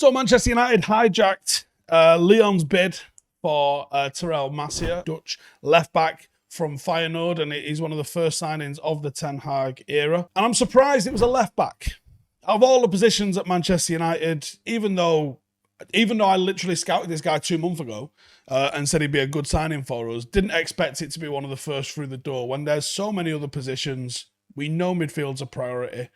So Manchester United hijacked Leon's bid for Tyrell Malacia, Dutch left-back from Feyenoord, and he's one of the first signings of the Ten Hag era. And I'm surprised it was a left-back. Out of all the positions at Manchester United, even though I literally scouted this guy 2 months ago and said he'd be a good signing for us, didn't expect it to be one of the first through the door. When there's so many other positions, we know midfield's a priority.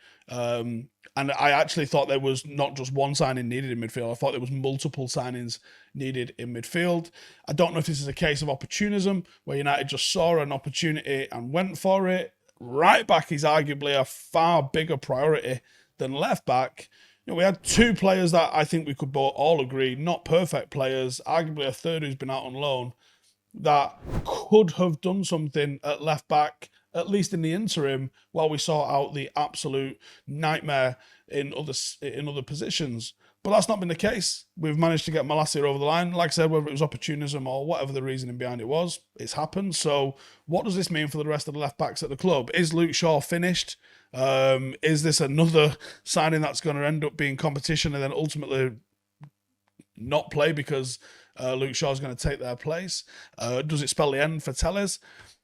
And I actually thought there was not just one signing needed in midfield. I thought there was multiple signings needed in midfield. I don't know if this is a case of opportunism, where United just saw an opportunity and went for it. Right back is arguably a far bigger priority than left back. You know, we had two players that I think we could all agree, not perfect players, arguably a third who's been out on loan, that could have done something at left back, at least in the interim, while we sort out the absolute nightmare in other positions. But that's not been the case. We've managed to get Malacia over the line. Like I said, whether it was opportunism or whatever the reasoning behind it was, it's happened. So what does this mean for the rest of the left backs at the club? Is Luke Shaw finished? Is this another signing that's going to end up being competition and then ultimately not play because Luke Shaw is going to take their place? Does it spell the end for Telles?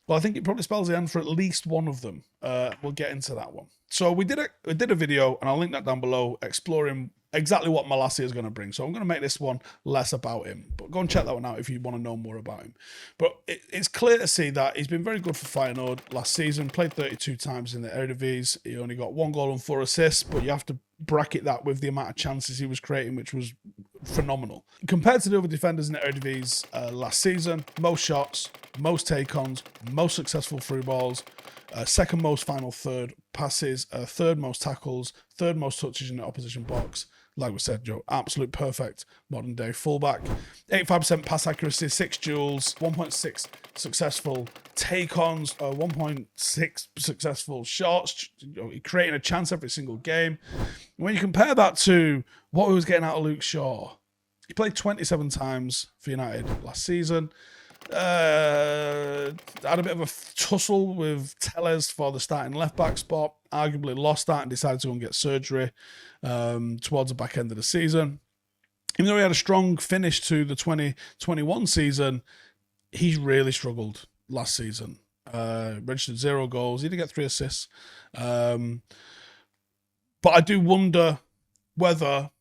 Well, I think it probably spells the end for at least one of them. We'll get into that one. So we did a video, and I'll link that down below, exploring exactly what Malacia is going to bring. So I'm going to make this one less about him. But go and check that one out if you want to know more about him. But it's clear to see that he's been very good for Feyenoord last season. Played 32 times in the Eredivisie. He only got 1 goal and 4 assists, but you have to bracket that with the amount of chances he was creating, which was phenomenal. Compared to the other defenders in the Eredivisie last season, most shots, most take-ons, most successful through balls, second most final third passes, third most tackles, third most touches in the opposition box. Like we said, Joe, absolute perfect modern day fullback. 85% pass accuracy, 6 duels, 1.6 successful take-ons, 1.6 successful shots, creating a chance every single game. When you compare that to what we was getting out of Luke Shaw, he played 27 times for United last season. Had a bit of a tussle with Telles for the starting left-back spot. Arguably lost that and decided to go and get surgery towards the back end of the season. Even though he had a strong finish to the 2021 season, he really struggled last season. Registered 0 goals. He did get 3 assists. But I do wonder whether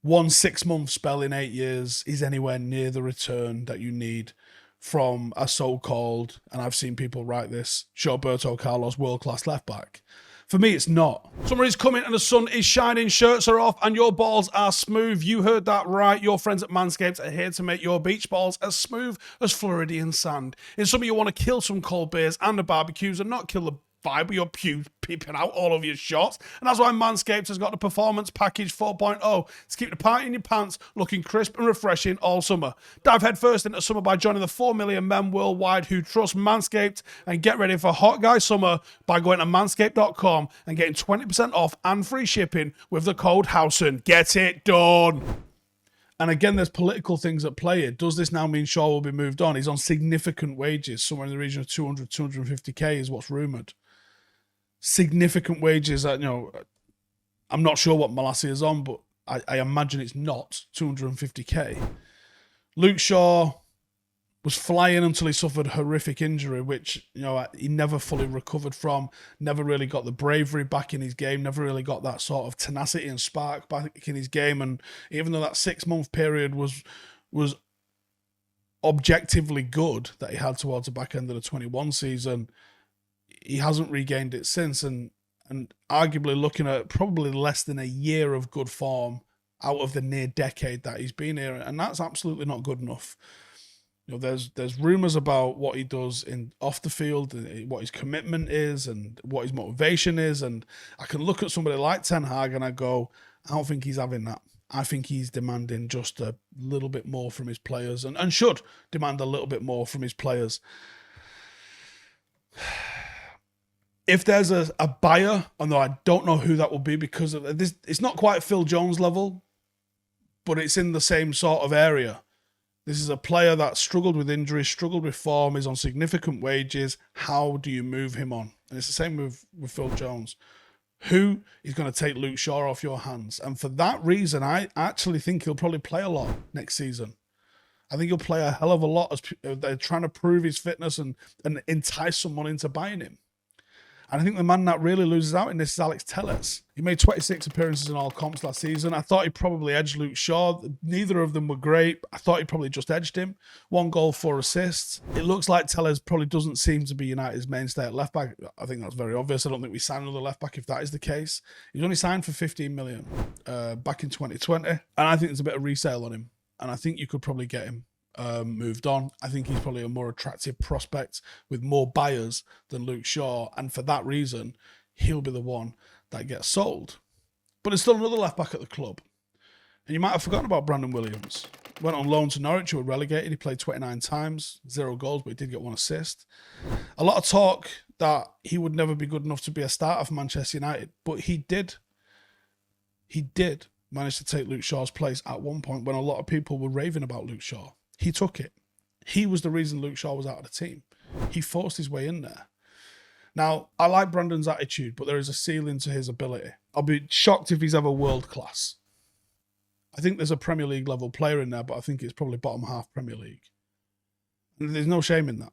one 6-month spell in 8 years is anywhere near the return that you need from a so-called, and I've seen people write this, Roberto Carlos world-class left-back. For me, it's not. Summer is coming and the sun is shining, shirts are off, and your balls are smooth. You heard that right. Your friends at Manscaped are here to make your beach balls as smooth as Floridian sand. In summer, you want to kill some cold beers and the barbecues and not kill the vibe with your pubes peeping out all over your shorts. And that's why Manscaped has got the Performance Package 4.0 to keep the party in your pants looking crisp and refreshing all summer. Dive headfirst into summer by joining the 4 million men worldwide who trust Manscaped, and get ready for hot guy summer by going to manscaped.com and getting 20% off and free shipping with the code Howson. Get it done. And again, there's political things at play here. Does this now mean Shaw will be moved on? He's on significant wages, somewhere in the region of 200, 250k is what's rumoured. Significant wages that, I'm not sure what Malacia is on, but I imagine it's not 250k. Luke Shaw was flying until he suffered a horrific injury, which, he never fully recovered from, never really got the bravery back in his game, never really got that sort of tenacity and spark back in his game. And even though that 6-month period was objectively good that he had towards the back end of the 21 season, he hasn't regained it since, and arguably looking at probably less than a year of good form out of the near decade that he's been here, and that's absolutely not good enough. There's rumours about what he does in off the field, what his commitment is, and what his motivation is, and I can look at somebody like Ten Hag and I go, I don't think he's having that. I think he's demanding just a little bit more from his players, and should demand a little bit more from his players. If there's a buyer, although I don't know who that will be because of this, it's not quite Phil Jones level, but it's in the same sort of area. This is a player that struggled with injuries, struggled with form, is on significant wages. How do you move him on? And it's the same with Phil Jones. Who is going to take Luke Shaw off your hands? And for that reason, I actually think he'll probably play a lot next season. I think he'll play a hell of a lot as they're trying to prove his fitness and entice someone into buying him. And I think the man that really loses out in this is Alex Telles. He made 26 appearances in all comps last season. I thought he probably edged Luke Shaw. Neither of them were great. I thought he probably just edged him. 1 goal, 4 assists. It looks like Telles probably doesn't seem to be United's mainstay at left back. I think that's very obvious. I don't think we sign another left back if that is the case. He's only signed for 15 million back in 2020. And I think there's a bit of resale on him. And I think you could probably get him moved on. I think he's probably a more attractive prospect with more buyers than Luke Shaw, and for that reason, he'll be the one that gets sold. But there's still another left back at the club, and you might have forgotten about Brandon Williams. Went on loan to Norwich, who were relegated. He played 29 times, 0 goals, but he did get 1 assist. A lot of talk that he would never be good enough to be a starter for Manchester United, but he did. He did manage to take Luke Shaw's place at one point when a lot of people were raving about Luke Shaw. He took it. He was the reason Luke Shaw was out of the team. He forced his way in there. Now, I like Brandon's attitude, but there is a ceiling to his ability. I'll be shocked if he's ever world class. I think there's a Premier League level player in there, but I think it's probably bottom half Premier League. And there's no shame in that.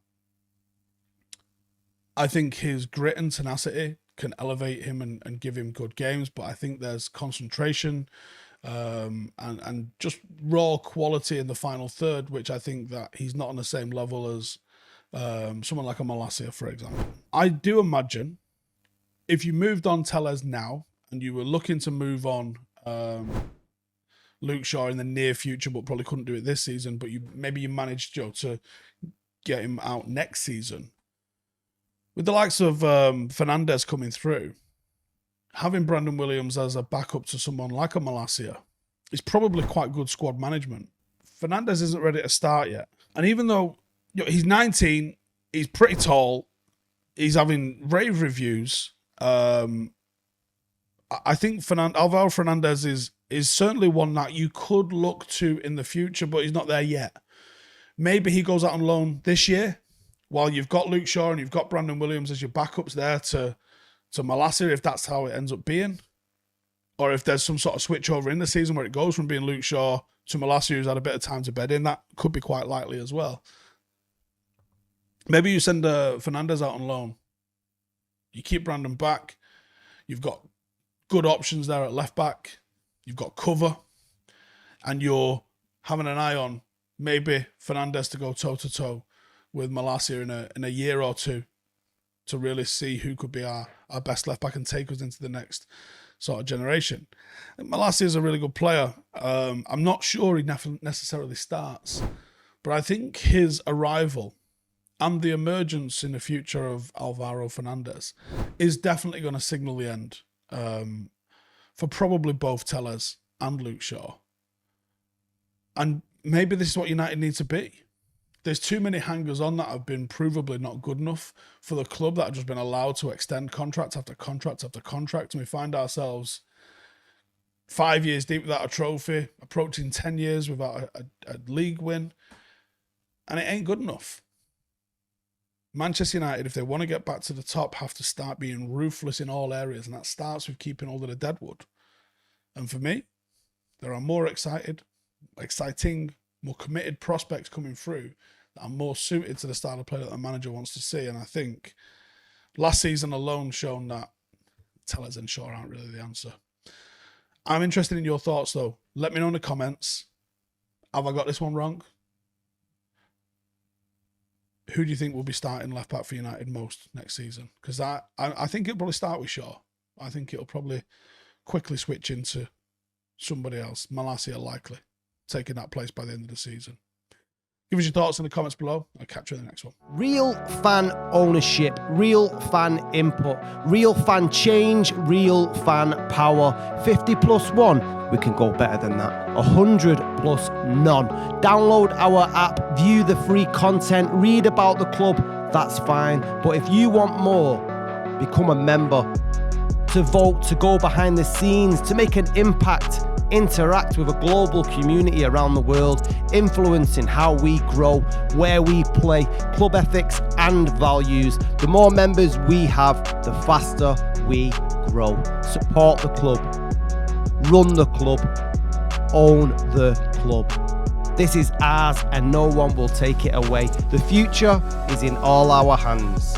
I think his grit and tenacity can elevate him and give him good games, but I think there's concentration, and just raw quality in the final third, which I think that he's not on the same level as someone like a Malacia, for example. I do imagine if you moved on Telles now and you were looking to move on Luke Shaw in the near future, but probably couldn't do it this season, but maybe you managed to get him out next season. With the likes of Fernandez coming through, having Brandon Williams as a backup to someone like a Malacia is probably quite good squad management. Fernandez isn't ready to start yet. And even though he's 19, he's pretty tall, he's having rave reviews, I think Alvaro Fernandez is certainly one that you could look to in the future, but he's not there yet. Maybe he goes out on loan this year while you've got Luke Shaw and you've got Brandon Williams as your backups there to Malacia, if that's how it ends up being. Or if there's some sort of switch over in the season where it goes from being Luke Shaw to Malacia, who's had a bit of time to bed in, that could be quite likely as well. Maybe you send Fernandez out on loan. You keep Brandon back. You've got good options there at left back. You've got cover. And you're having an eye on maybe Fernandez to go toe-to-toe with Malacia in a year or two to really see who could be our best left back and take us into the next sort of generation. Malacia is a really good player. I'm not sure he necessarily starts, but I think his arrival and the emergence in the future of Alvaro Fernandez is definitely going to signal the end for probably both Telles and Luke Shaw. And maybe this is what United need to be. There's too many hangers on that have been provably not good enough for the club that have just been allowed to extend contract after contract after contract. And we find ourselves 5 years deep without a trophy, approaching 10 years without a league win. And it ain't good enough. Manchester United, if they want to get back to the top, have to start being ruthless in all areas. And that starts with keeping hold of the deadwood. And for me, there are more exciting, more committed prospects coming through that are more suited to the style of play that the manager wants to see. And I think last season alone shown that Telles and Shaw aren't really the answer. I'm interested in your thoughts though. Let me know in the comments. Have I got this one wrong? Who do you think will be starting left back for United most next season? Because I think it'll probably start with Shaw. I think it'll probably quickly switch into somebody else. Malacia likely taking that place by the end of the season. Give us your thoughts in the comments below. I'll catch you in the next one. Real fan ownership, real fan input, real fan change, real fan power. 50 plus 1, we can go better than that. 100 plus none. Download our app, view the free content, read about the club, that's fine. But if you want more, become a member. To vote, to go behind the scenes, to make an impact, interact with a global community around the world, influencing how we grow, where we play, club ethics and values. The more members we have, the faster we grow. Support the club, run the club, own the club. This is ours and no one will take it away. The future is in all our hands.